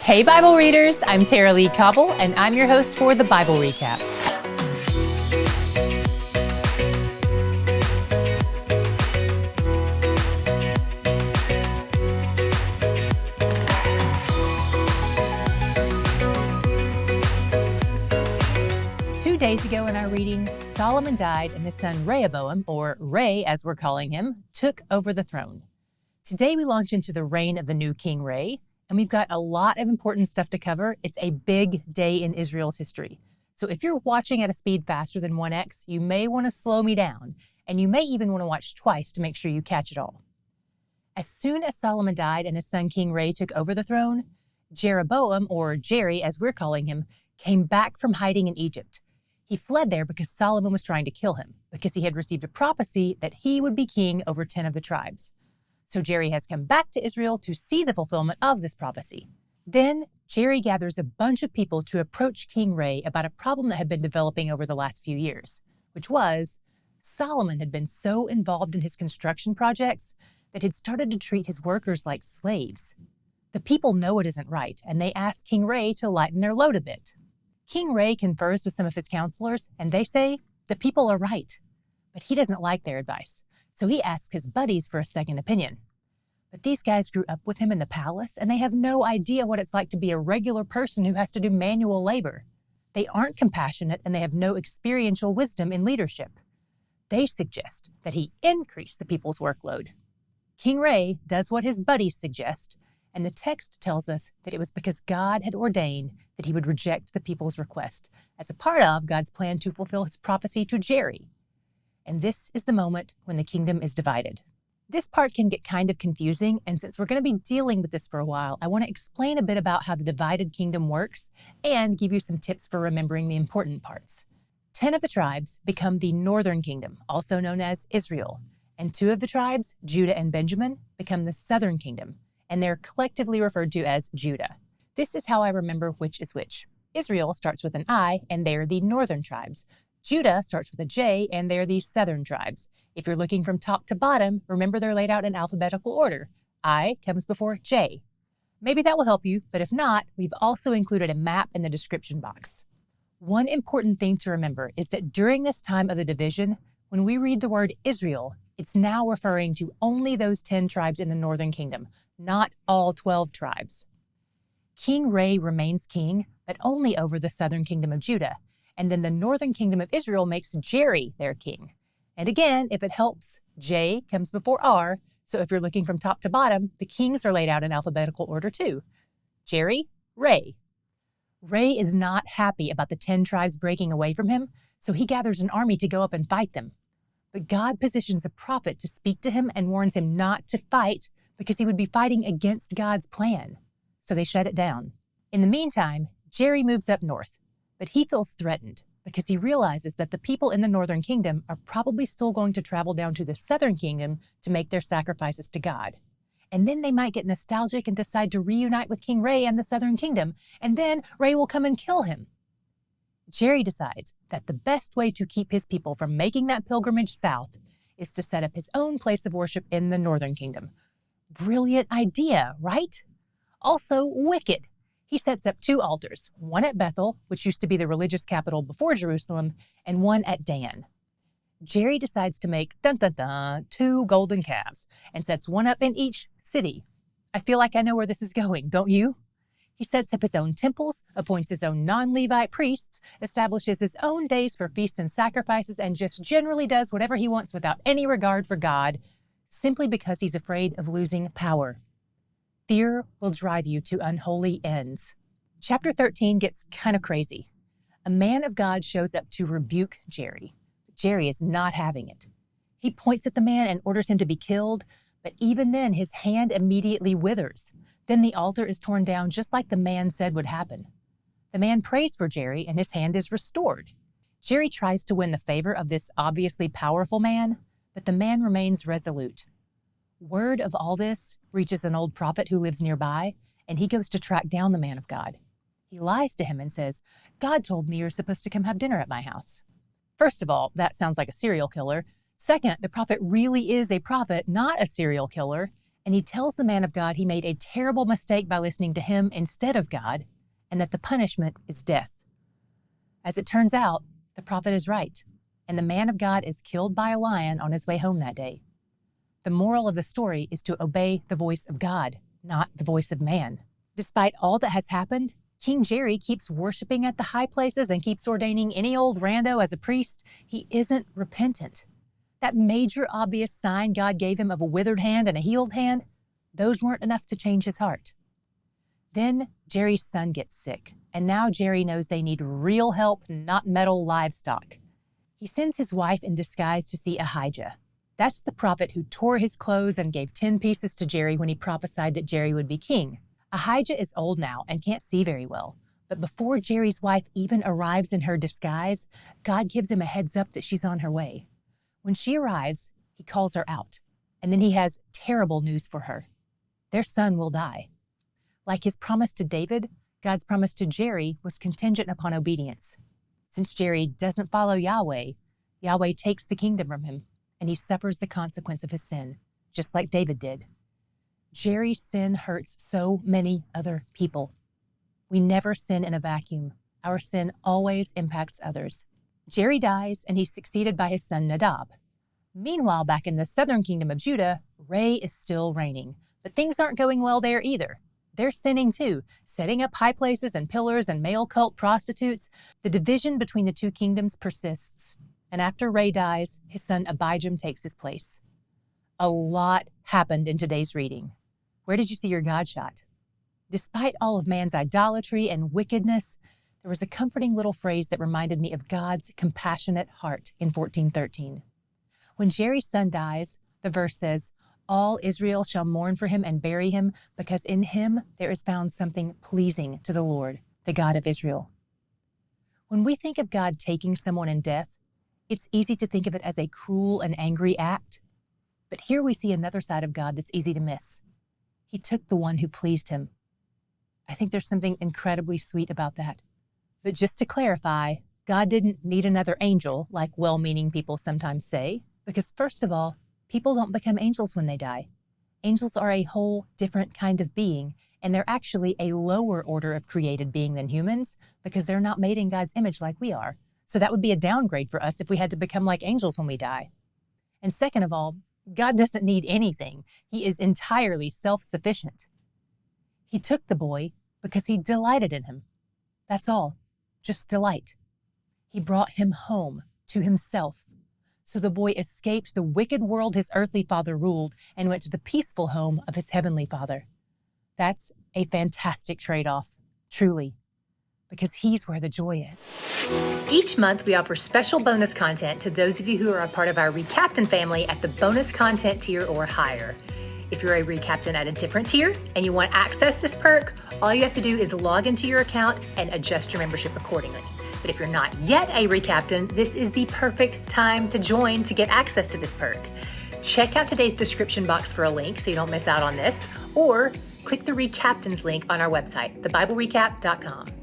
Hey Bible readers, I'm Tara Lee Cobble, and I'm your host for the Bible Recap. Days ago in our reading, Solomon died and his son Rehoboam, or Ray as we're calling him, took over the throne. Today we launch into the reign of the new King Ray, and we've got a lot of important stuff to cover. It's a big day in Israel's history. So if you're watching at a speed faster than 1x, you may want to slow me down, and you may even want to watch twice to make sure you catch it all. As soon as Solomon died and his son King Ray took over the throne, Jeroboam, or Jerry as we're calling him, came back from hiding in Egypt. He fled there because Solomon was trying to kill him, because he had received a prophecy that he would be king over 10 of the tribes. So Jerry has come back to Israel to see the fulfillment of this prophecy. Then Jerry gathers a bunch of people to approach King Ray about a problem that had been developing over the last few years, which was Solomon had been so involved in his construction projects that he'd started to treat his workers like slaves. The people know it isn't right, and they ask King Ray to lighten their load a bit. King Ray confers with some of his counselors, and they say the people are right. But he doesn't like their advice, so he asks his buddies for a second opinion. But these guys grew up with him in the palace, and they have no idea what it's like to be a regular person who has to do manual labor. They aren't compassionate, and they have no experiential wisdom in leadership. They suggest that he increase the people's workload. King Ray does what his buddies suggest, and the text tells us that it was because God had ordained that he would reject the people's request as a part of God's plan to fulfill his prophecy to Jerry. And this is the moment when the kingdom is divided. This part can get kind of confusing, and since we're going to be dealing with this for a while, I want to explain a bit about how the divided kingdom works and give you some tips for remembering the important parts. 10 of the tribes become the northern kingdom, also known as Israel, and 2 of the tribes, Judah and Benjamin, become the southern kingdom, and they're collectively referred to as Judah. This is how I remember which is which. Israel starts with an I, and they're the northern tribes. Judah starts with a J, and they're the southern tribes. If you're looking from top to bottom, remember they're laid out in alphabetical order. I comes before J. Maybe that will help you, but if not, we've also included a map in the description box. One important thing to remember is that during this time of the division, when we read the word Israel, it's now referring to only those 10 tribes in the northern kingdom, not all 12 tribes. King Ray remains king, but only over the southern kingdom of Judah, and then the northern kingdom of Israel makes Jerry their king. And again, if it helps, J comes before R, so if you're looking from top to bottom, the kings are laid out in alphabetical order too. Jerry, Ray. Ray is not happy about the 10 tribes breaking away from him, so he gathers an army to go up and fight them. But God positions a prophet to speak to him and warns him not to fight because he would be fighting against God's plan. So they shut it down. In the meantime, Jerry moves up north, but he feels threatened because he realizes that the people in the northern kingdom are probably still going to travel down to the southern kingdom to make their sacrifices to God. And then they might get nostalgic and decide to reunite with King Ray and the southern kingdom, and then Ray will come and kill him. Jerry decides that the best way to keep his people from making that pilgrimage south is to set up his own place of worship in the northern kingdom. Brilliant idea, right? Also wicked. He sets up 2 altars, one at Bethel, which used to be the religious capital before Jerusalem, and one at Dan. Jerry decides to make, 2 golden calves, and sets one up in each city. I feel like I know where this is going, don't you? He sets up his own temples, appoints his own non-Levite priests, establishes his own days for feasts and sacrifices, and just generally does whatever he wants without any regard for God, simply because he's afraid of losing power. Fear will drive you to unholy ends. Chapter 13 gets kind of crazy. A man of God shows up to rebuke Jerry. Jerry is not having it. He points at the man and orders him to be killed, but even then his hand immediately withers. Then the altar is torn down just like the man said would happen. The man prays for Jerry and his hand is restored. Jerry tries to win the favor of this obviously powerful man, but the man remains resolute. Word of all this reaches an old prophet who lives nearby, and he goes to track down the man of God. He lies to him and says, "God told me you're supposed to come have dinner at my house." First of all, that sounds like a serial killer. Second, the prophet really is a prophet, not a serial killer, And he tells the man of God he made a terrible mistake by listening to him instead of God, and that the punishment is death. As it turns out, the prophet is right, and the man of God is killed by a lion on his way home that day. The moral of the story is to obey the voice of God, not the voice of man. Despite all that has happened, King Jerry keeps worshiping at the high places and keeps ordaining any old rando as a priest. He isn't repentant. That major obvious sign God gave him of a withered hand and a healed hand, those weren't enough to change his heart. Then Jerry's son gets sick, and now Jerry knows they need real help, not metal livestock. He sends his wife in disguise to see Ahijah. That's the prophet who tore his clothes and gave 10 pieces to Jerry when he prophesied that Jerry would be king. Ahijah is old now and can't see very well, but before Jerry's wife even arrives in her disguise, God gives him a heads up that she's on her way. When she arrives, he calls her out, and then he has terrible news for her. Their son will die. Like his promise to David, God's promise to Jerry was contingent upon obedience. Since Jerry doesn't follow Yahweh, Yahweh takes the kingdom from him, and he suffers the consequence of his sin, just like David did. Jerry's sin hurts so many other people. We never sin in a vacuum. Our sin always impacts others. Jerry dies, and he's succeeded by his son Nadab. Meanwhile, back in the southern kingdom of Judah, Ray is still reigning, but things aren't going well there either. They're sinning too, setting up high places and pillars and male cult prostitutes. The division between the two kingdoms persists, and after Ray dies, his son Abijam takes his place. A lot happened in today's reading. Where did you see your God shot? Despite all of man's idolatry and wickedness, there was a comforting little phrase that reminded me of God's compassionate heart in 14:13. When Jerry's son dies, the verse says, "All Israel shall mourn for him and bury him, because in him there is found something pleasing to the Lord, the God of Israel." When we think of God taking someone in death, it's easy to think of it as a cruel and angry act. But here we see another side of God that's easy to miss. He took the one who pleased him. I think there's something incredibly sweet about that. But just to clarify, God didn't need another angel, like well-meaning people sometimes say, because first of all, people don't become angels when they die. Angels are a whole different kind of being, and they're actually a lower order of created being than humans because they're not made in God's image like we are. So that would be a downgrade for us if we had to become like angels when we die. And second of all, God doesn't need anything. He is entirely self-sufficient. He took the boy because he delighted in him. That's all. Just delight. He brought him home to himself. So the boy escaped the wicked world his earthly father ruled and went to the peaceful home of his heavenly Father. That's a fantastic trade-off, truly, because he's where the joy is. Each month, we offer special bonus content to those of you who are a part of our RECAPtain family at the bonus content tier or higher. If you're a RECAPtain at a different tier and you want to access this perk, all you have to do is log into your account and adjust your membership accordingly. But if you're not yet a RECAPtain, this is the perfect time to join to get access to this perk. Check out today's description box for a link so you don't miss out on this, or click the RECAPtains link on our website, thebiblerecap.com.